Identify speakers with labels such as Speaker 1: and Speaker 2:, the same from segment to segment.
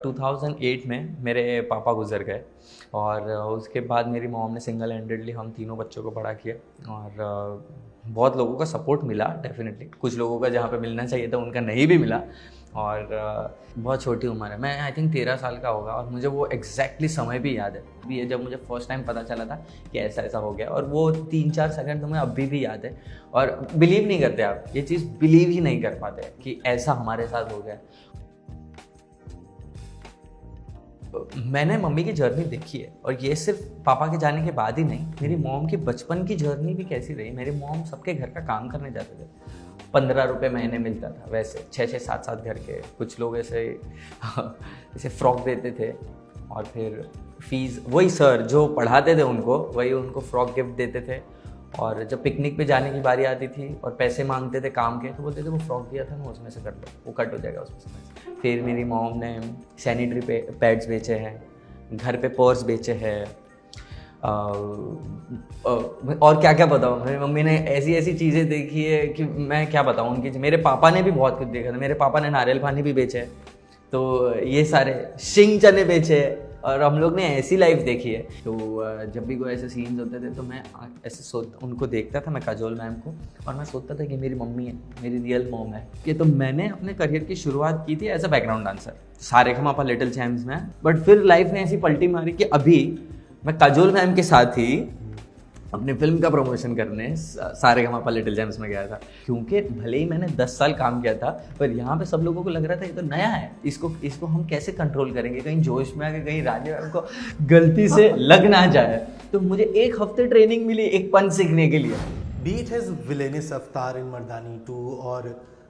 Speaker 1: 2008 में मेरे पापा गुजर गए और उसके बाद मेरी मॉम ने सिंगल हैंडेडली हम तीनों बच्चों को बड़ा किया और बहुत लोगों का सपोर्ट मिला डेफिनेटली। कुछ लोगों का जहाँ पे मिलना चाहिए था उनका नहीं भी मिला और बहुत छोटी उम्र है। मैं आई थिंक 13 साल का होगा और मुझे वो एग्जैक्टली समय भी याद है। भी है जब मुझे फर्स्ट टाइम पता चला था कि ऐसा ऐसा हो गया और वो 3-4 सेकंड तो मुझे अभी भी याद है और बिलीव नहीं करते आप, ये चीज़ बिलीव ही नहीं कर पाते कि ऐसा हमारे साथ हो गया। मैंने मम्मी की जर्नी देखी है और ये सिर्फ पापा के जाने के बाद ही नहीं, मेरी मॉम की बचपन की जर्नी भी कैसी रही। मेरी मॉम सबके घर का काम करने जाते थे, 15 रुपये महीने मिलता था। वैसे 6-6 7-7 घर के कुछ लोग ऐसे ऐसे फ्रॉक देते थे और फिर फीस वही सर जो पढ़ाते थे उनको वही उनको फ्रॉक गिफ्ट देते थे। और जब पिकनिक पे जाने की बारी आती थी और पैसे मांगते थे काम के तो बोलते थे वो फ्रॉक दिया था ना उसमें से कर लो, वो कट हो जाएगा उसमें से। फिर मेरी मॉम ने सैनिटरी पैड्स बेचे हैं, घर पे पर्स बेचे हैं और क्या क्या बताऊँ। मेरी मम्मी ने ऐसी ऐसी चीज़ें देखी है कि मैं क्या बताऊँ उनकी। मेरे पापा ने भी बहुत कुछ देखा था। मेरे पापा ने नारियल पानी भी बेचे है, तो ये सारे शिंग चने बेचे है और हम लोग ने ऐसी लाइफ देखी है। तो जब भी कोई ऐसे सीन्स होते थे तो मैं ऐसे उनको देखता था, मैं काजोल मैम को, और मैं सोचता था कि मेरी मम्मी है, मेरी रियल मॉम है। कि तो मैंने अपने करियर की शुरुआत की थी as a background dancer Saregamapa Little Champs में। बट फिर लाइफ ने ऐसी पलटी मारी कि अभी मैं काजोल मैम के साथ ही अपनी फिल्म का प्रमोशन करने सारेगामापा लिटिल चैम्प्स में गया था। क्योंकि भले ही मैंने 10 साल काम किया था पर यहाँ पे सब लोगों को लग रहा था ये तो नया है, इसको हम कैसे कंट्रोल करेंगे, कहीं जोश में आके कहीं राजे मैम को गलती से लग ना जाए। तो मुझे 1 हफ्ते ट्रेनिंग मिली एक पंच सीखने के लिए।
Speaker 2: Be it his villainous avatar in Mardani 2 or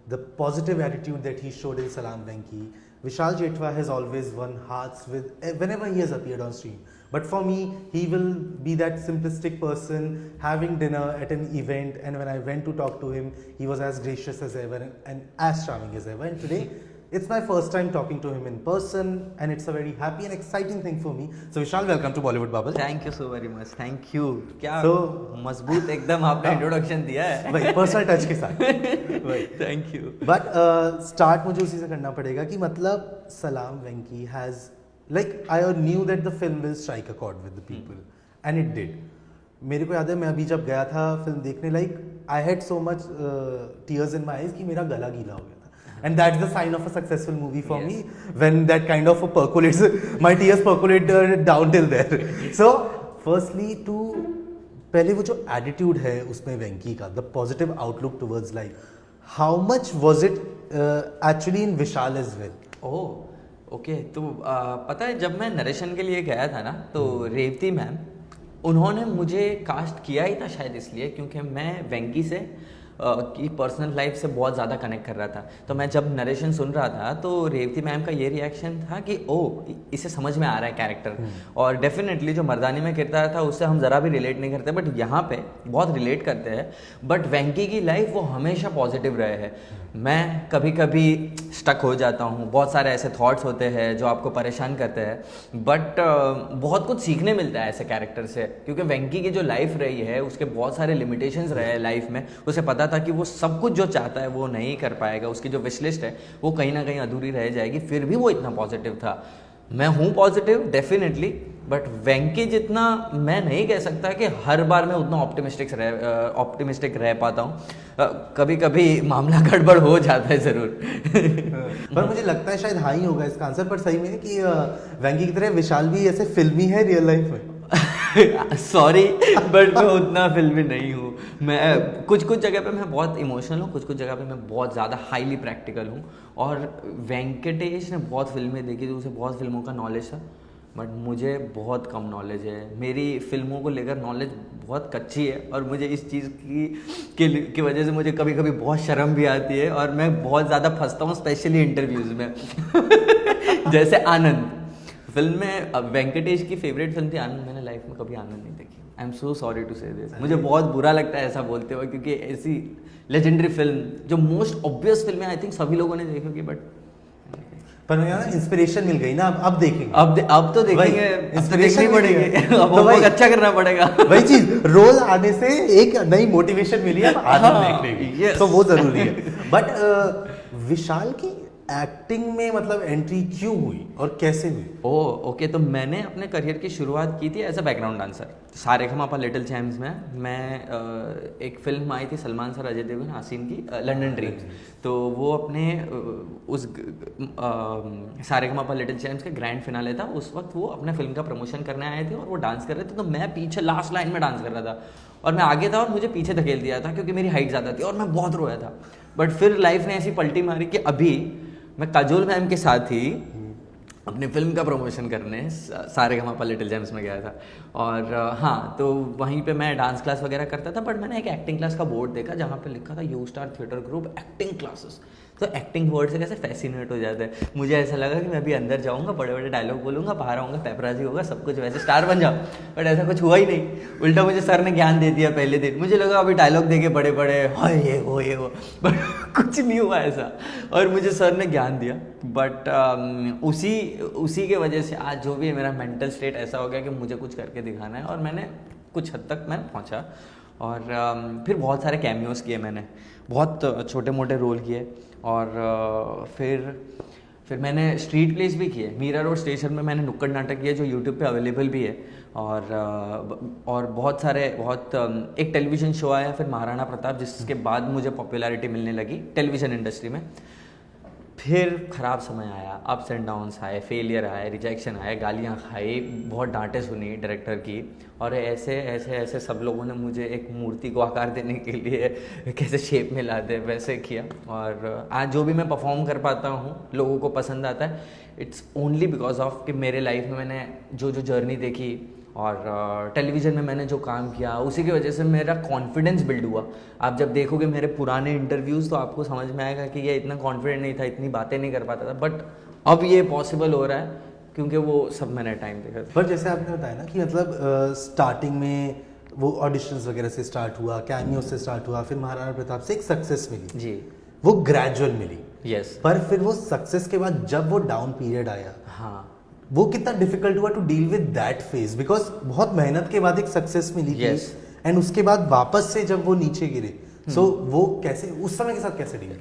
Speaker 2: the positive attitude that he showed in Salaam Venki, Vishal Jetwa has always won hearts with whenever he has appeared on screen. But for me, he will be that simplistic person having dinner at an event, and when I went to talk to him, he was as gracious as ever and as charming as ever. And today, it's my first time talking to him in person, and it's a very happy and exciting thing for me. So Vishal, welcome to Bollywood Bubble.
Speaker 1: Thank you so very much. Thank you. क्या मजबूत एकदम आपने introduction दिया है
Speaker 2: भाई, personal touch के साथ।
Speaker 1: Thank you.
Speaker 2: But start मुझे उसी से करना पड़ेगा कि मतलब Salaam Venki has like I knew that the film will strike a chord with the people and it did. मेरे को याद है मैं अभी जब गया था फिल्म देखने, like I had so much tears in my eyes कि मेरा गला गीला हो गया था, and that's the sign of a successful movie for me when that kind of percolates, my tears percolate down till there. So firstly to पहले वो जो attitude है उसमें वेंकी का, the positive outlook towards life, how much was it actually in Vishal as well?
Speaker 1: Oh. Okay तो पता है जब मैं नरेशन के लिए गया था ना तो रेवती मैम उन्होंने मुझे कास्ट किया ही था शायद इसलिए क्योंकि मैं वेंकी से की पर्सनल लाइफ से बहुत ज़्यादा कनेक्ट कर रहा था। तो मैं जब नरेशन सुन रहा था तो रेवती मैम का ये रिएक्शन था कि ओ इसे समझ में आ रहा है कैरेक्टर। और डेफिनेटली जो मर्दानी में किरदार था उससे हम ज़रा भी रिलेट नहीं करते बट यहाँ पे बहुत रिलेट करते हैं। बट वेंकी की लाइफ वो हमेशा पॉजिटिव रहे है। मैं कभी कभी स्टक हो जाता हूँ, बहुत सारे ऐसे थॉट्स होते हैं जो आपको परेशान करते हैं बट बहुत कुछ सीखने मिलता है ऐसे कैरेक्टर से। क्योंकि वेंकी की जो लाइफ रही है उसके बहुत सारे लिमिटेशंस रहे हैं लाइफ में। उसे पता था कि वो सब कुछ जो चाहता है वो नहीं कर पाएगा, उसकी जो विश लिस्ट है वो कहीं ना कहीं अधूरी रह जाएगी, फिर भी वो इतना पॉजिटिव था। मैं हूँ पॉजिटिव डेफिनेटली बट वेंकी जितना मैं नहीं कह सकता कि हर बार मैं उतना ऑप्टिमिस्टिक रह पाता हूँ। कभी कभी मामला गड़बड़ हो जाता है ज़रूर।
Speaker 2: पर मुझे लगता है शायद हाँ ही होगा इसका आंसर, पर सही में कि वेंकी की तरह विशाल भी ऐसे फिल्मी है रियल लाइफ में।
Speaker 1: सॉरी बट मैं उतना फिल्मी नहीं हूँ। मैं कुछ जगह पे मैं बहुत इमोशनल हूँ, कुछ जगह पे मैं बहुत ज़्यादा हाईली प्रैक्टिकल हूँ। और वेंकटेश ने बहुत फिल्में देखी तो उसे बहुत फिल्मों का नॉलेज था बट मुझे बहुत कम नॉलेज है। मेरी फिल्मों को लेकर नॉलेज बहुत कच्ची है और मुझे इस चीज़ की वजह से मुझे कभी कभी बहुत शर्म भी आती है और मैं बहुत ज़्यादा फंसता हूँ स्पेशली इंटरव्यूज़ में। जैसे आनंद फिल्म में, अब वेंकटेश की फेवरेट फिल्म थी आनंद, मैंने लाइफ में कभी आनंद नहीं देखी। I am so sorry to say this, मुझे बहुत बुरा लगता है ऐसा बोलते हुए क्योंकि ऐसी लेजेंडरी फिल्म जो मोस्ट ऑब्वियस फिल्म है आई थिंक सभी लोगों ने देखी होगी बट
Speaker 2: पर यार इंस्पिरेशन मिल गई ना, अब देखेंगे,
Speaker 1: अब तो देखेंगे, इंस्पिरेशन पड़ेगी, अब हमको अच्छा करना पड़ेगा।
Speaker 2: वही चीज रोल आने से एक नई मोटिवेशन मिली है, आज हम देख रहे हैं, तो वो जरूरी है। बट विशाल की एक्टिंग में मतलब एंट्री क्यों हुई और कैसे हुई?
Speaker 1: ओके, तो मैंने अपने करियर की शुरुआत की थी as a background dancer. Saregamapa Little Champs में मैं एक फिल्म आई थी सलमान सर अजय देवगन आसिम की, लंदन ड्रीम्स। तो वो अपने उस सारेगामापा लिटिल चैम्प्स के ग्रैंड फिनाले था, उस वक्त वो अपने फिल्म का प्रमोशन करने आए थे और वो डांस कर रहे थे। तो मैं पीछे लास्ट लाइन में डांस कर रहा था और मैं आगे था और मुझे पीछे धकेल दिया था क्योंकि मेरी हाइट ज़्यादा थी और मैं बहुत रोया था। बट फिर लाइफ ने ऐसी पलटी मारी कि अभी मैं काजोल मैम के साथ ही अपनी फिल्म का प्रमोशन करने सारेगामापा लिटिल चैम्प्स में गया था। और हाँ, तो वहीं पे मैं डांस क्लास वगैरह करता था, बट मैंने एक एक्टिंग क्लास का बोर्ड देखा जहाँ पे लिखा था you star theatre group acting classes. तो एक्टिंग वर्ड से कैसे फैसिनेट हो जाता है, मुझे ऐसा लगा कि मैं अभी अंदर जाऊँगा, बड़े बड़े डायलॉग बोलूँगा, बाहर आऊँगा, पेपराजी होगा, सब कुछ वैसे स्टार बन जाओ। बट ऐसा कुछ हुआ ही नहीं, उल्टा मुझे सर ने ज्ञान दे दिया पहले दिन। मुझे लगा अभी डायलॉग देके बड़े बड़े हाँ ये हो, बट कुछ नहीं हुआ ऐसा, और मुझे सर ने ज्ञान दिया। बट उसी के वजह से आज जो भी है मेरा मेंटल स्टेट ऐसा हो गया कि मुझे कुछ करके दिखाना है, और मैंने कुछ हद तक मैं पहुंचा। और फिर बहुत सारे कैमियोज़ किए मैंने, बहुत छोटे मोटे रोल किए। और फिर मैंने स्ट्रीट प्लेस भी किए। मीरा रोड स्टेशन में मैंने नुक्कड़ नाटक किए जो यूट्यूब पे अवेलेबल भी है। और बहुत सारे एक टेलीविज़न शो आया फिर महाराणा प्रताप, जिसके बाद मुझे पॉपुलैरिटी मिलने लगी टेलीविज़न इंडस्ट्री में। फिर ख़राब समय आया, अप्स एंड डाउन्स आए, फेलियर आए, रिजेक्शन आए, गालियाँ खाई, बहुत डांटे सुनी डायरेक्टर की, और ऐसे सब लोगों ने मुझे एक मूर्ति को आकार देने के लिए कैसे शेप में ला दे वैसे किया। और आज जो भी मैं परफॉर्म कर पाता हूँ, लोगों को पसंद आता है, इट्स ओनली बिकॉज ऑफ कि मेरे लाइफ में मैंने जो जर्नी देखी और टेलीविज़न में मैंने जो काम किया, उसी की वजह से मेरा कॉन्फिडेंस बिल्ड हुआ। आप जब देखोगे मेरे पुराने इंटरव्यूज़ तो आपको समझ में आएगा कि ये इतना कॉन्फिडेंट नहीं था, इतनी बातें नहीं कर पाता था, बट अब ये पॉसिबल हो रहा है क्योंकि वो सब मैंने टाइम देखा।
Speaker 2: पर जैसे आपने बताया ना कि मतलब स्टार्टिंग में वो ऑडिशंस वगैरह से स्टार्ट हुआ, कैमियो से स्टार्ट हुआ, फिर महाराणा प्रताप से एक सक्सेस मिली
Speaker 1: जी,
Speaker 2: वो ग्रेजुअल मिली।
Speaker 1: यस।
Speaker 2: पर फिर वो सक्सेस के बाद जब वो डाउन पीरियड आया,
Speaker 1: हाँ,
Speaker 2: वो कितना डिफिकल्ट हुआ to deal with that phase, because बहुत मेहनत के बाद एक सक्सेस मिली थी, एंड उसके बाद वापस से जब वो नीचे गिरे, सो वो कैसे उस समय के साथ कैसे डील?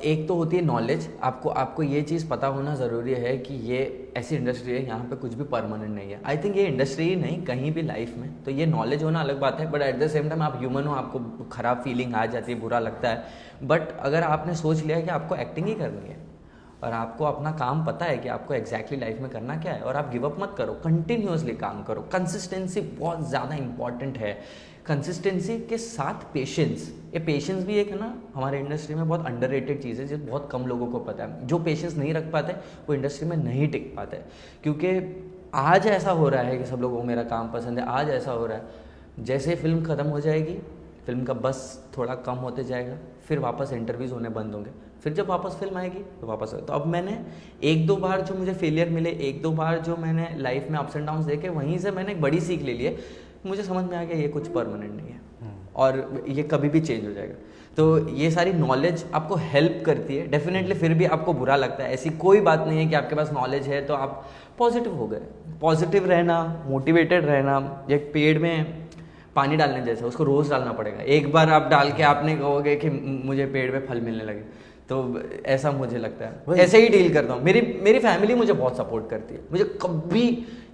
Speaker 1: एक तो होती है नॉलेज। आपको ये चीज़ पता होना ज़रूरी है कि ये ऐसी इंडस्ट्री है, यहाँ पे कुछ भी परमानेंट नहीं है। आई थिंक ये इंडस्ट्री ही नहीं, कहीं भी लाइफ में, तो ये नॉलेज होना अलग बात है, but at the same time आप ह्यूमन हो, आपको ख़राब फीलिंग आ जाती है, बुरा लगता है। बट अगर आपने सोच लिया कि आपको एक्टिंग ही करनी है और आपको अपना काम पता है कि आपको एग्जैक्टली लाइफ में करना क्या है, और आप गिव अप मत करो, कंटिन्यूअसली काम करो। कंसिस्टेंसी बहुत ज़्यादा इंपॉर्टेंट है। कंसिस्टेंसी के साथ पेशेंस, ये पेशेंस भी एक है ना हमारे इंडस्ट्री में बहुत अंडररेटेड चीज़ है, जो बहुत कम लोगों को पता है। जो पेशेंस नहीं रख पाते वो इंडस्ट्री में नहीं टिक पाते, क्योंकि आज ऐसा हो रहा है कि सब लोगों को मेरा काम पसंद है। आज ऐसा हो रहा है जैसे फिल्म ख़त्म हो जाएगी, फिल्म का बस थोड़ा कम होते जाएगा, फिर वापस इंटरव्यूज़ होने बंद होंगे, फिर जब वापस फिल्म आएगी तो वापस। तो अब मैंने एक दो बार जो मुझे फेलियर मिले, एक दो बार जो मैंने लाइफ में अप्स एंड डाउन्स देखे, वहीं से मैंने एक बड़ी सीख ले ली है। मुझे समझ में आ गया ये कुछ परमानेंट नहीं है और ये कभी भी चेंज हो जाएगा। तो ये सारी नॉलेज आपको हेल्प करती है डेफिनेटली। फिर भी आपको बुरा लगता है, ऐसी कोई बात नहीं है कि आपके पास नॉलेज है तो आप पॉजिटिव हो गए। पॉजिटिव रहना, मोटिवेटेड रहना, एक पेड़ में पानी डालने जैसा, उसको रोज़ डालना पड़ेगा। एक बार आप डाल के आपने कहोगे कि मुझे पेड़ पे फल मिलने लगे, तो ऐसा मुझे लगता है। ऐसे ही डील करता हूँ। मेरी फैमिली मुझे बहुत सपोर्ट करती है। मुझे कभी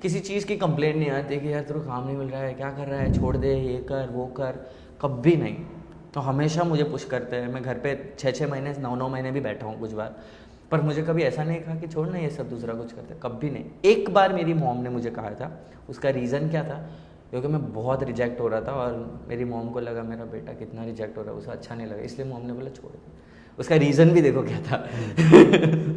Speaker 1: किसी चीज़ की कंप्लेंट नहीं आती कि यार तेरे को काम नहीं मिल रहा है, क्या कर रहा है, छोड़ दे, ये कर वो कर, कभी नहीं। तो हमेशा मुझे पुश करते हैं। मैं घर पे 6-6 महीने 9-9 महीने भी बैठा हूँ कुछ बार, पर मुझे कभी ऐसा नहीं कहा कि छोड़ ना ये सब, दूसरा कुछ करते, कभी नहीं। एक बार मेरी मॉम ने मुझे कहा था, उसका रीज़न क्या था, क्योंकि मैं बहुत रिजेक्ट हो रहा था और मेरी मॉम को लगा मेरा बेटा कितना रिजेक्ट हो रहा है, उसे अच्छा नहीं लगा, इसलिए मॉम ने बोला छोड़ दे। उसका रीज़न भी देखो क्या था।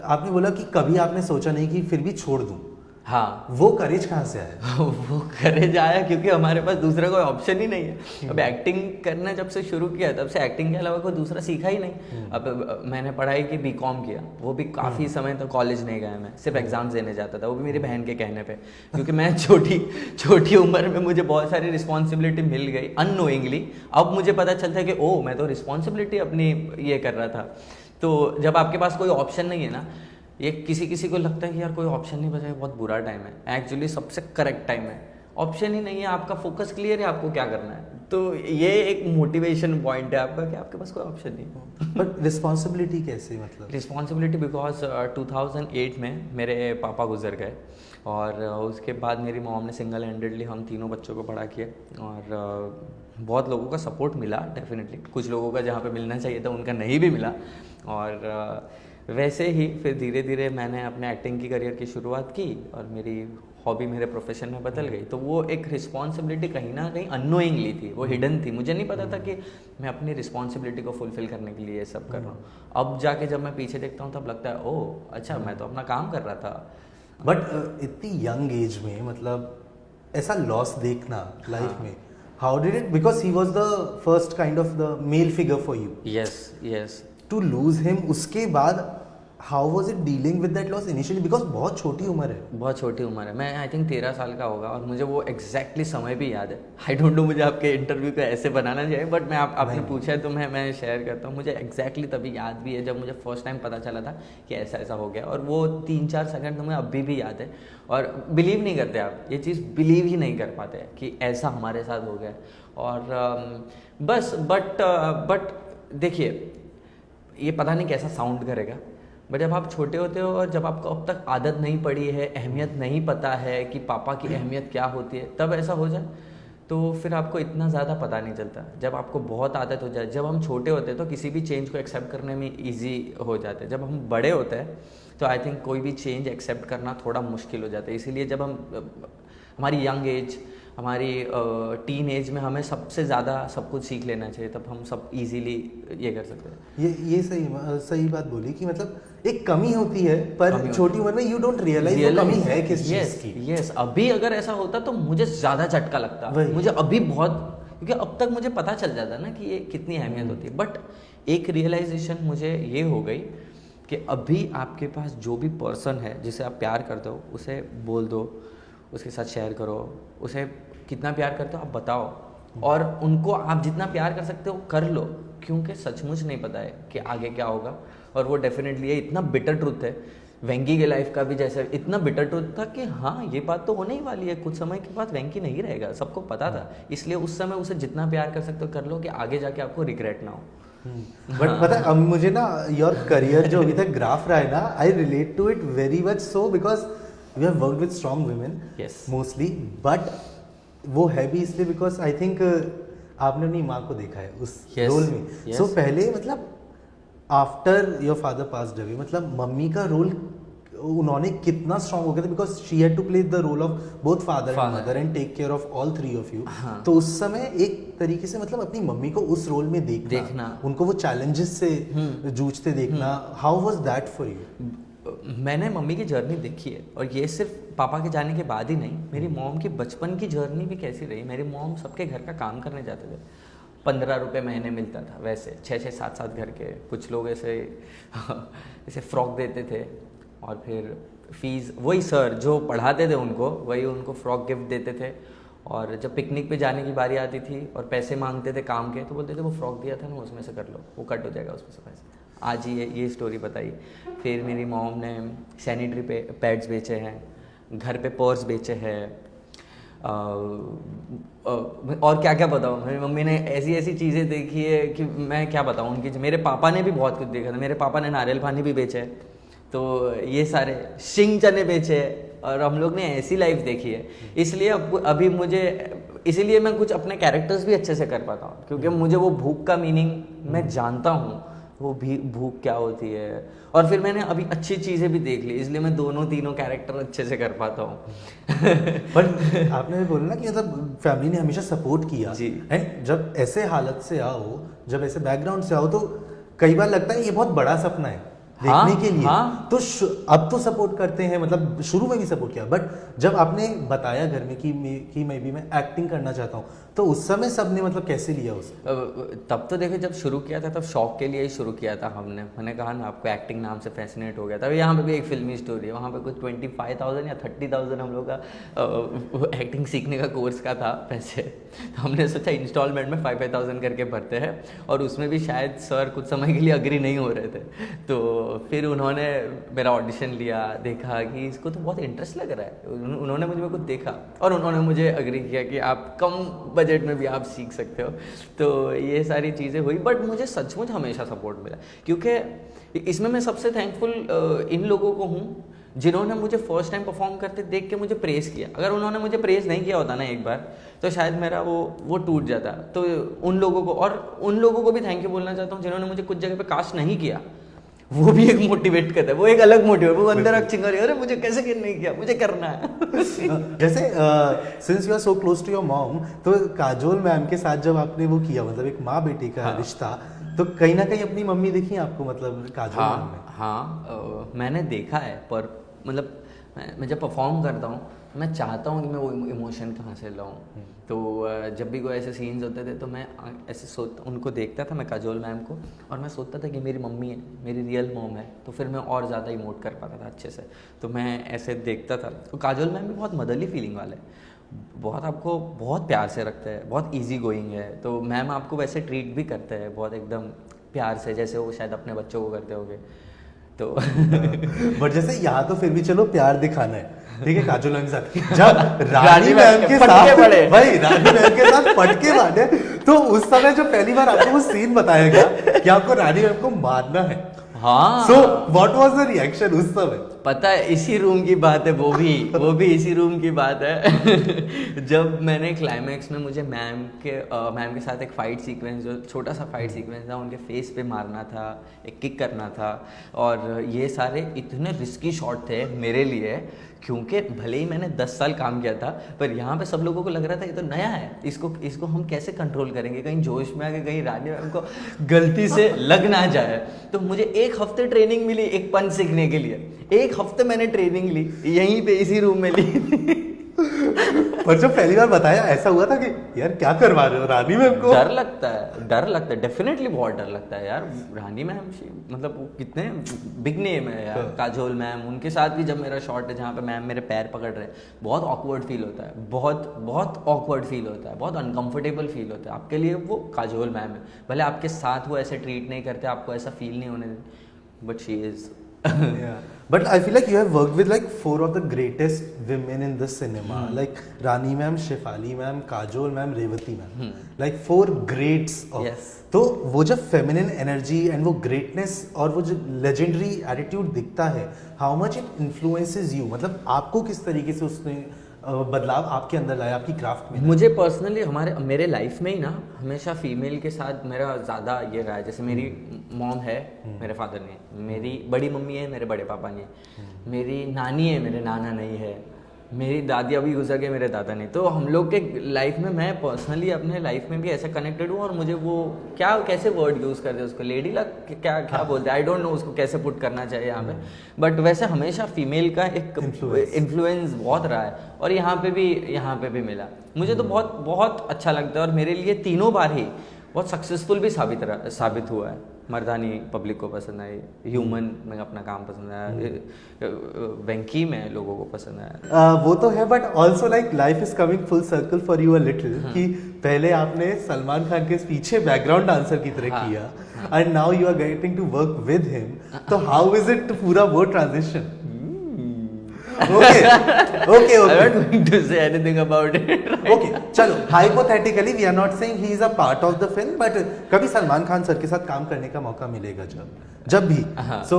Speaker 2: आपने बोला कि कभी आपने सोचा नहीं कि फिर भी छोड़ दूं।
Speaker 1: हाँ,
Speaker 2: वो करेज कहाँ से आया?
Speaker 1: वो करेज आया क्योंकि हमारे पास दूसरा कोई ऑप्शन ही नहीं है। अब एक्टिंग करना जब से शुरू किया तब से एक्टिंग के अलावा कोई दूसरा सीखा ही नहीं। अब मैंने पढ़ाई की, बीकॉम किया, वो भी काफ़ी समय तक कॉलेज नहीं गया, मैं सिर्फ एग्जाम्स देने जाता था, वो भी मेरी बहन के कहने पे, क्योंकि मैं छोटी उम्र में मुझे बहुत सारी रिस्पॉन्सिबिलिटी मिल गई अननोइंगली। अब मुझे पता चलता है कि ओ मैं तो रिस्पॉन्सिबिलिटी अपनी ये कर रहा था। तो जब आपके पास कोई ऑप्शन नहीं है ना, ये किसी को लगता है कि यार कोई ऑप्शन नहीं बचा, बहुत बुरा टाइम है। एक्चुअली सबसे करेक्ट टाइम है। ऑप्शन ही नहीं है, आपका फोकस क्लियर है आपको क्या करना है, तो ये एक मोटिवेशन पॉइंट है आपका कि आपके पास कोई ऑप्शन नहीं।
Speaker 2: बट रिस्पॉन्सिबिलिटी कैसे, मतलब
Speaker 1: रिस्पॉन्सिबिलिटी बिकॉज 2008 में मेरे पापा गुजर गए और उसके बाद मेरी मॉम ने सिंगल हैंडेडली हम तीनों बच्चों को बड़ा किया और बहुत लोगों का सपोर्ट मिला डेफिनेटली, कुछ लोगों का जहाँ पे मिलना चाहिए था उनका नहीं भी मिला। और वैसे ही फिर धीरे धीरे मैंने अपने एक्टिंग की करियर की शुरुआत की और मेरी हॉबी मेरे प्रोफेशन में बदल गई। तो वो एक रिस्पॉन्सिबिलिटी कहीं ना कहीं अननोइंगली थी, वो हिडन थी, मुझे नहीं पता था कि मैं अपनी रिस्पॉन्सिबिलिटी को फुलफिल करने के लिए ये सब कर रहा हूँ। अब जाके जब मैं पीछे देखता हूँ तब लगता है ओह अच्छा मैं तो अपना काम कर रहा था।
Speaker 2: बट इतनी यंग एज में मतलब ऐसा लॉस देखना लाइफ में, how did it, because he was the first kind of the male figure for you.
Speaker 1: Yes yes.
Speaker 2: To lose him, उसके बाद how was it dealing with that loss initially, because बहुत छोटी उम्र है।
Speaker 1: बहुत छोटी उम्र है, मैं आई थिंक 13 साल का होगा और मुझे वो एग्जैक्टली समय भी याद है। आई डोंट नो मुझे आपके इंटरव्यू को ऐसे बनाना चाहिए बट मैं आपने पूछा है तो मैं शेयर करता हूँ। मुझे एग्जैक्टली तभी याद भी है जब मुझे फर्स्ट टाइम पता चला था कि ऐसा ऐसा हो गया, और वो 3-4 सेकंड तो मुझे अभी भी याद है। और बिलीव नहीं करते आप, ये चीज़ बिलीव ही नहीं कर पाते कि ऐसा हमारे साथ हो गया। और बस बट देखिए ये पता नहीं कैसा साउंड करेगा बट जब आप छोटे होते हो और जब आपको अब तक आदत नहीं पड़ी है, अहमियत नहीं पता है कि पापा की अहमियत क्या होती है, तब ऐसा हो जाए तो फिर आपको इतना ज़्यादा पता नहीं चलता। जब आपको बहुत आदत हो जाए, जब हम छोटे होते हैं तो किसी भी चेंज को एक्सेप्ट करने में ईजी हो जाते हैं। जब हम बड़े होते हैं तो आई थिंक कोई भी चेंज एक्सेप्ट करना थोड़ा मुश्किल हो जाता है। इसीलिए जब हम हमारी यंग एज, हमारी टीन एज में हमें सबसे ज़्यादा सब कुछ सीख लेना चाहिए, तब हम सब इजीली ये कर सकते हैं।
Speaker 2: ये सही बात बोली कि मतलब एक कमी होती है पर छोटी उम्र में यू डोंट रियलाइज वो कमी है किस चीज़ की।
Speaker 1: यस, अभी अगर ऐसा होता तो मुझे ज़्यादा झटका लगता, मुझे अभी बहुत, क्योंकि अब तक मुझे पता चल जाता ना कि ये कितनी अहमियत होती है। बट एक रियलाइजेशन मुझे ये हो गई कि अभी आपके पास जो भी पर्सन है जिसे आप प्यार करते हो उसे बोल दो, उसके साथ शेयर करो, उसे कितना प्यार करते हो आप बताओ, और उनको आप जितना प्यार कर सकते हो कर लो, क्योंकि सचमुच नहीं पता है कि आगे क्या होगा। और वो डेफिनेटली ये इतना बिटर ट्रूथ है, वेंकी के लाइफ का भी जैसे इतना बिटर ट्रूथ था कि हाँ ये बात तो होने ही वाली है, कुछ समय के बाद वेंकी नहीं रहेगा, सबको पता था। इसलिए उस समय उसे जितना प्यार कर सकते हो कर लो कि आगे जाके आपको रिग्रेट ना हो।
Speaker 2: बट पता है अब मुझे ना योर करियर जो अभी तक ग्राफ रहा है ना, I relate to it very much so because we have worked with strong women mostly, but वो है भी इसलिए बिकॉज आई थिंक आपने अपनी माँ को देखा है उस रोल में। सो पहले मतलब after your father passed away, मतलब मम्मी का रोल उन्होंने कितना स्ट्रॉन्ग हो गया था because she had to play the role of both father and mother and take care of all three of you. तो उस समय एक तरीके से मतलब अपनी मम्मी को उस रोल में देखना, उनको वो चैलेंजेस से जूझते देखना, how was that for you?
Speaker 1: मैंने मम्मी की जर्नी देखी है, और ये सिर्फ पापा के जाने के बाद ही नहीं, मेरी मॉम की बचपन की जर्नी भी कैसी रही। मेरी मॉम सबके घर का काम करने जाते थे, 15 रुपये महीने मिलता था, वैसे 6-6, 7-7 घर के, कुछ लोग ऐसे फ्रॉक देते थे, और फिर फीस वही सर जो पढ़ाते थे उनको, वही उनको फ्रॉक गिफ्ट देते थे। और जब पिकनिक पे जाने की बारी आती थी और पैसे मांगते थे काम के, तो बोलते थे वो फ्रॉक दिया था ना उसमें से कर लो, वो कट हो जाएगा उसमें से पैसे। आज ये स्टोरी बताई। फिर मेरी मॉम ने सैनिटरी पैड्स बेचे हैं, घर पे पर्स बेचे हैं, और क्या क्या बताऊँ। मेरी मम्मी ने ऐसी ऐसी चीज़ें देखी है कि मैं क्या बताऊँ उनकी। मेरे पापा ने भी बहुत कुछ देखा था, मेरे पापा ने नारियल पानी भी बेचे है, तो ये सारे शिंग चने बेचे हैं, और हम लोग ने ऐसी लाइफ देखी है। इसलिए अभी इसीलिए मैं कुछ अपने कैरेक्टर्स भी अच्छे से कर पाता हूँ, क्योंकि मुझे वो भूख का मीनिंग मैं जानता हूँ, वो भी भूख क्या होती है। और फिर मैंने अभी अच्छी चीज़ें भी देख ली, इसलिए मैं तीनों कैरेक्टर अच्छे से कर पाता हूँ।
Speaker 2: पर आपने बोला ना कि मतलब फैमिली ने हमेशा सपोर्ट किया
Speaker 1: जी।
Speaker 2: एंड जब ऐसे हालत से आओ, जब ऐसे बैकग्राउंड से आओ, तो कई बार लगता है ये बहुत बड़ा सपना है देखने के लिए। तो अब तो सपोर्ट करते हैं, मतलब शुरू में भी सपोर्ट किया, बट जब आपने बताया घर में कि मैं एक्टिंग करना चाहता हूँ, तो उस समय सबने मतलब कैसे लिया उसे?
Speaker 1: तब तो देखो जब शुरू किया था तब शौक के लिए ही शुरू किया था हमने। मैंने कहा ना आपको एक्टिंग नाम से फैसिनेट हो गया था। यहाँ पे भी एक फिल्मी स्टोरी है, वहाँ पे कुछ 25,000 या 30,000 हम लोग का एक्टिंग सीखने का कोर्स का था पैसे। तो हमने सोचा इंस्टॉलमेंट में 5,000 करके भरते हैं, और उसमें भी शायद सर कुछ समय के लिए अग्री नहीं हो रहे थे। तो फिर उन्होंने मेरा ऑडिशन लिया, देखा कि इसको तो बहुत इंटरेस्ट लग रहा है, उन्होंने मुझे कुछ देखा और उन्होंने मुझे अग्री किया कि आप कम बजट में भी आप सीख सकते हो। तो ये सारी चीज़ें हुई, बट मुझे सचमुच हमेशा सपोर्ट मिला, क्योंकि इसमें मैं सबसे थैंकफुल इन लोगों को हूँ जिन्होंने मुझे फर्स्ट टाइम परफॉर्म करते देख के मुझे प्रेज़ किया। अगर उन्होंने मुझे प्रेज़ नहीं किया होता ना एक बार, तो शायद मेरा वो टूट जाता। तो उन लोगों को, और उन लोगों को भी थैंक यू बोलना चाहता हूँ जिन्होंने मुझे कुछ जगह पे कास्ट नहीं किया। वो भी एक मोटिवेट करता है, वो एक अलग मोटिवेट, वो अंदर अच्छी कर, अरे मुझे कैसे नहीं किया, मुझे करना है।
Speaker 2: जैसे since you are so close to your mom, तो काजोल मैम के साथ जब आपने वो किया, मतलब एक माँ बेटी का रिश्ता, तो कहीं ना कहीं अपनी मम्मी दिखी आपको, मतलब काजोल मैम में?
Speaker 1: हाँ, मैंने देखा है, पर मतलब मैं जब परफॉर्म करता हूँ मैं चाहता हूँ कि मैं वो इमोशन कहाँ से लाऊं। तो जब भी कोई ऐसे सीन्स होते थे तो मैं ऐसे उनको देखता था, मैं काजोल मैम को, और मैं सोचता था कि मेरी मम्मी है, मेरी रियल मॉम है, तो फिर मैं और ज़्यादा इमोट कर पाता था अच्छे से। तो मैं ऐसे देखता था। तो काजोल मैम भी बहुत मदरली फीलिंग वाले हैं, बहुत आपको बहुत प्यार से रखते हैं, बहुत ईजी गोइंग है। तो मैम आपको वैसे ट्रीट भी करते हैं बहुत एकदम प्यार से, जैसे वो शायद अपने बच्चों को करते होंगे। तो
Speaker 2: बट जैसे यहाँ तो फिर भी चलो प्यार दिखाना है, ठीक है, काजोल मैम के साथ जब रानी मैम के साथ भाई रानी मैम के साथ पटके मारे, तो उस समय जो पहली बार आपको वो सीन बताया गया कि आपको रानी मैम को मारना है,
Speaker 1: हाँ,
Speaker 2: so what was the reaction उस समय? पता
Speaker 1: है, इसी रूम की बात है, वो भी इसी रूम की बात है। जब मैंने क्लाइमैक्स में मुझे मैम के साथ एक फाइट सीक्वेंस, जो छोटा सा फाइट सीक्वेंस था, उनके फेस पे मारना था, एक किक करना था, और ये सारे इतने रिस्की शॉट थे मेरे लिए, क्योंकि भले ही मैंने 10 साल काम किया था, पर यहाँ पे सब लोगों को लग रहा था ये तो नया है, इसको हम कैसे कंट्रोल करेंगे, कहीं जोश में आके कहीं रानी मैम को गलती से लग ना जाए। तो मुझे 1 हफ्ते ट्रेनिंग मिली एक पंच सीखने के लिए, 1 हफ्ते मैंने ट्रेनिंग ली यहीं पे इसी रूम में ली।
Speaker 2: पर जब पहली बार बताया ऐसा हुआ था कि यार क्या करवा रहे हो रानी मैम को?
Speaker 1: डर लगता है, डेफिनेटली बहुत डर लगता है यार। रानी मैम मतलब वो कितने बिग नेम है यार, काजोल मैम, उनके साथ भी जब मेरा शॉट है जहाँ पे मैम मेरे पैर पकड़ रहे हैं, बहुत ऑकवर्ड फील होता है, बहुत ऑकवर्ड फील होता है, बहुत अनकंफर्टेबल फील होता है आपके लिए। वो काजोल मैम है, भले आपके साथ वो ऐसे ट्रीट नहीं करते, आपको ऐसा फील नहीं होने देते, but she is
Speaker 2: yeah, but I feel like you have worked with like 4 of the greatest women in the cinema, like Rani ma'am, Shefali ma'am, Kajol ma'am, Revati ma'am, like 4 greats of,
Speaker 1: yes.
Speaker 2: तो वो जब feminine energy and वो greatness और वो जो legendary attitude दिखता है, how much it influences you, मतलब आपको किस तरीके से उसने बदलाव आपके अंदर लाया, आपकी क्राफ्ट में?
Speaker 1: मुझे पर्सनली मेरे लाइफ में ही ना हमेशा फीमेल के साथ मेरा ज़्यादा ये रहा है। जैसे मेरी मॉम है, मेरे फादर ने, मेरी बड़ी मम्मी है, मेरे बड़े पापा ने, मेरी नानी है, मेरे नाना नहीं है, मेरी दादी अभी गुजर गए, मेरे दादा नहीं। तो हम लोग के लाइफ में, मैं पर्सनली अपने लाइफ में भी ऐसे कनेक्टेड हूँ, और मुझे वो कैसे वर्ड यूज़ करते हैं उसको, लेडी लक क्या बोलते हैं, आई डोंट नो उसको कैसे पुट करना चाहिए यहाँ पे, बट वैसे हमेशा फीमेल का एक इन्फ्लुएंस बहुत रहा है, और यहाँ पे भी मिला। मुझे तो बहुत अच्छा लगता है, और मेरे लिए तीनों बार ही बहुत सक्सेसफुल भी साबित हुआ है। मर्दानी पब्लिक को पसंद आई, ह्यूमन में अपना काम पसंद आया, वेंकी में लोगों को पसंद आया।
Speaker 2: वो तो है, but also like life is coming full circle for you a little, कि पहले आपने सलमान खान के पीछे बैकग्राउंड डांसर की तरह किया, and now you are getting to work with him, तो हाउ इज इट पूरा वो transition? Okay. I'm
Speaker 1: not going to say anything about it.
Speaker 2: Okay, चलो, hypothetically we are not saying he is a part of the film, but कभी Salman Khan sir के साथ काम करने का मौका मिलेगा जब भी, so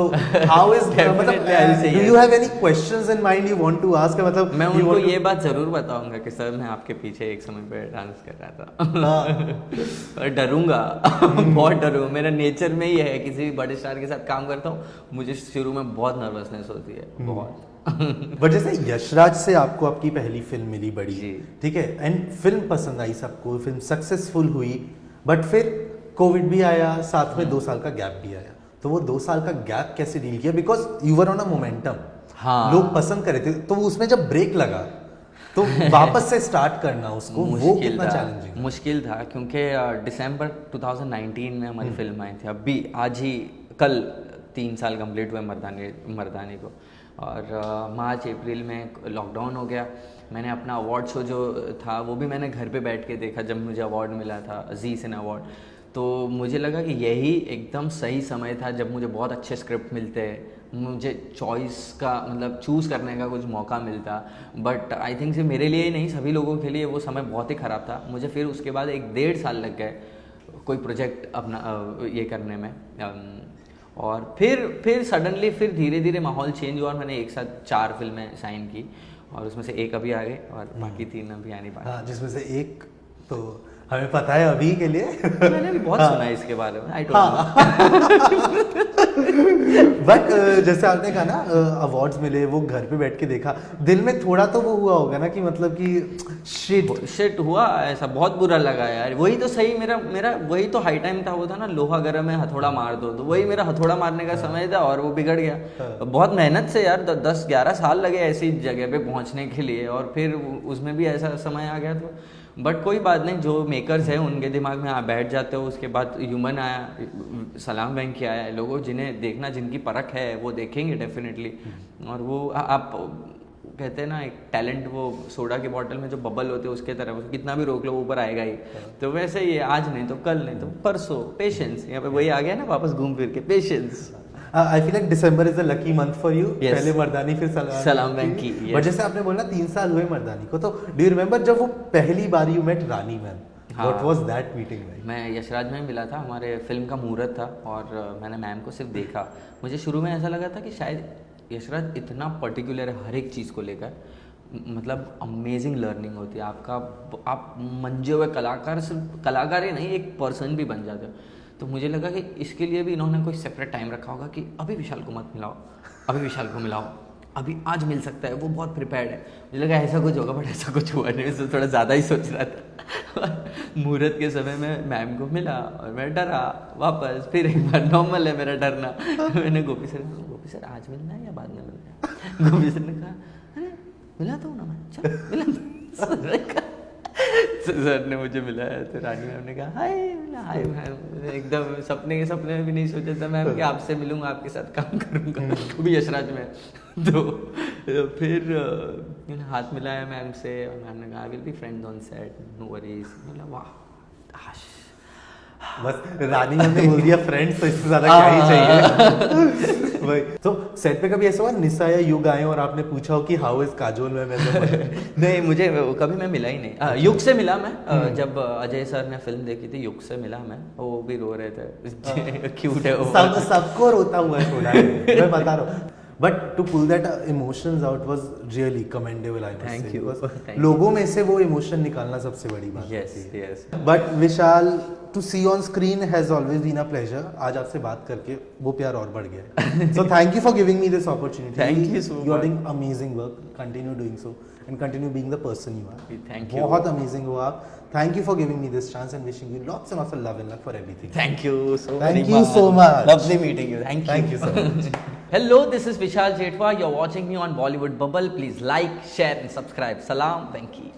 Speaker 2: how is मतलब do you have any questions in mind you want to ask? मतलब
Speaker 1: मैं उनको ये बात जरूर बताऊंगा कि सर मैं आपके पीछे एक समय पे डांस कर रहा था। और डरूंगा, बहुत डरूंगा, मेरा नेचर में ही है, किसी भी बड़े स्टार के साथ काम करता हूँ मुझे शुरू में बहुत नर्वसनेस होती है, बहुत।
Speaker 2: बट जैसे यशराज से आपको आपकी पहली फिल्म मिली बड़ी, ठीक है, एंड फिल्म पसंद आई सबको, फिल्म सक्सेसफुल हुई, बट फिर कोविड भी आया, साथ में 2 साल का गैप भी आया, तो वो 2 साल का गैप कैसे डील किया? Because you were on a momentum, लोग पसंद करे थे, तो उसमें जब ब्रेक लगा तो वापस से स्टार्ट करना उसको, वो कितना चैलेंजिंग?
Speaker 1: मुश्किल था, क्योंकि दिसंबर 2019 में हमारी फिल्म आई थी, अभी आज ही कल 3 साल कंप्लीट हुए मर्दानी को, और मार्च अप्रैल में लॉकडाउन हो गया। मैंने अपना अवार्ड शो जो था वो भी मैंने घर पे बैठ के देखा, जब मुझे अवार्ड मिला था, जी सिने अवार्ड, तो मुझे लगा कि यही एकदम सही समय था जब मुझे बहुत अच्छे स्क्रिप्ट मिलते हैं, मुझे चॉइस का मतलब चूज़ करने का कुछ मौका मिलता, बट आई थिंक सिर्फ मेरे लिए ही नहीं सभी लोगों के लिए वो समय बहुत ही ख़राब था। मुझे फिर उसके बाद 1-1.5 साल लग गए कोई प्रोजेक्ट अपना ये करने में, और फिर सडनली फिर धीरे धीरे माहौल चेंज हुआ और मैंने एक साथ 4 फिल्में साइन की और उसमें से एक अभी आ गई और बाकी 3 अभी आ नहीं पाए।
Speaker 2: हाँ, जिसमें से एक तो हमें पता है अभी के लिए।
Speaker 1: मैंने भी बहुत सुना है इसके बारे में, आई डोंट
Speaker 2: बट जैसे आपने कहा ना अवार्ड्स मिले, वो घर पे बैठ के देखा, दिल में थोड़ा तो वो हुआ होगा ना कि मतलब कि शिट
Speaker 1: हुआ, ऐसा बहुत बुरा लगा यार। वही तो सही मेरा वही तो हाई टाइम था, वो था ना लोहा गर्म है हथौड़ा मार दो, तो वही मेरा हथौड़ा मारने का समय था और वो बिगड़ गया। बहुत मेहनत से यार 10-11 साल लगे ऐसी जगह पे पहुंचने के लिए और फिर उसमें भी ऐसा समय आ गया। तो बट कोई बात नहीं, जो मेकर्स हैं उनके दिमाग में आप बैठ जाते हो। उसके बाद ह्यूमन आया, सलाम वेंकी आया, लोगों जिन्हें देखना, जिनकी परख है वो देखेंगे डेफिनेटली। और वो आप कहते हैं ना एक टैलेंट, वो सोडा की बोतल में जो बबल होते हैं उसके तरह, उसको कितना भी रोक लो ऊपर आएगा ही। तो वैसे ही आज नहीं तो कल, नहीं तो परसों, पेशेंस। यहाँ पे वही आ गया ना वापस घूम फिर के, patience.
Speaker 2: I feel like December is the lucky month for you. पहले मर्दानी फिर
Speaker 1: सलाम वेंकी।
Speaker 2: बट जैसे आपने बोला 3 साल हुए मर्दानी को, तो डू यू रिमेंबर जब वो पहली बार you met Rani ma'am, what was that meeting like?
Speaker 1: मैं यशराज में मिला था, हमारे फिल्म का मुहूर्त था और मैंने मैम को सिर्फ देखा। मुझे शुरू में ऐसा लगा था कि शायद यशराज इतना पर्टिकुलर है हर एक चीज़ को लेकर, मतलब अमेजिंग लर्निंग होती है आपका, आप मंजे हुए कलाकार, सिर्फ कलाकार ही नहीं एक पर्सन भी बन जाते हो। तो मुझे लगा कि इसके लिए भी इन्होंने कोई सेपरेट टाइम रखा होगा कि अभी विशाल को मत मिलाओ, अभी विशाल को मिलाओ, अभी आज मिल सकता है, वो बहुत प्रिपेयर्ड है। मुझे लगा ऐसा कुछ होगा, बट ऐसा कुछ हुआ नहीं। मैं थोड़ा ज़्यादा ही सोच रहा था। मुहूर्त के समय में मैम को मिला और मैं डरा वापस, फिर एक बार नॉर्मल है मेरा डरना। मैंने गोपी सर आज मिलना है या बाद में मिलना है? गोपी सर ने कहा अरे मिला तो ना मैं, चल मिला। सर ने मुझे मिलाया तो रानी मैम ने कहा हाय मैम, एकदम सपने में भी नहीं सोचा था मैम कि आपसे मिलूंगा, आपके साथ काम करूंगा, वो भी यशराज में। तो फिर हाथ मिलाया मैम से और मैम ने कहा I will be friends on set, no worries. मतलब वाह,
Speaker 2: बस रानी मैम ने बोल दिया फ्रेंड्स, तो इससे ज्यादा क्या ही चाहिए। वही तो सेट पे कभी ऐसा हुआ निशा या युग आए और आपने पूछा हो कि हाउ इज काजोल मैम?
Speaker 1: नहीं, मुझे कभी मैं मिला ही नहीं। युग से मिला मैं, जब अजय सर ने फिल्म देखी थी युग से मिला मैं, वो भी रो रहे थे। क्यूट है वो,
Speaker 2: सबको रोता हुआ छोड़ा है, मैं बता रहा हूँ। But to pull that emotions out was really commendable, I must say. Because लोगों में से वो इमोशन निकालना सबसे बड़ी बात है।
Speaker 1: Yes.
Speaker 2: But Vishal, to see on screen has always been a pleasure. आज आपसे बात करके वो प्यार और बढ़ गया है। So thank you for giving me this opportunity.
Speaker 1: Thank you so much.
Speaker 2: You are doing amazing work, continue doing so and continue being the person you are.
Speaker 1: Thank you,
Speaker 2: बहुत अमेजिंग हो आप। Thank you for giving me this chance and wishing you lots and lots of love and luck for everything.
Speaker 1: Thank you so much.
Speaker 2: Thank you so much.
Speaker 1: Lovely meeting you. Thank you
Speaker 2: so much.
Speaker 1: Hello, this is Vishal Jetwa. You're watching me on Bollywood Bubble. Please like, share and subscribe. Salam, Venki.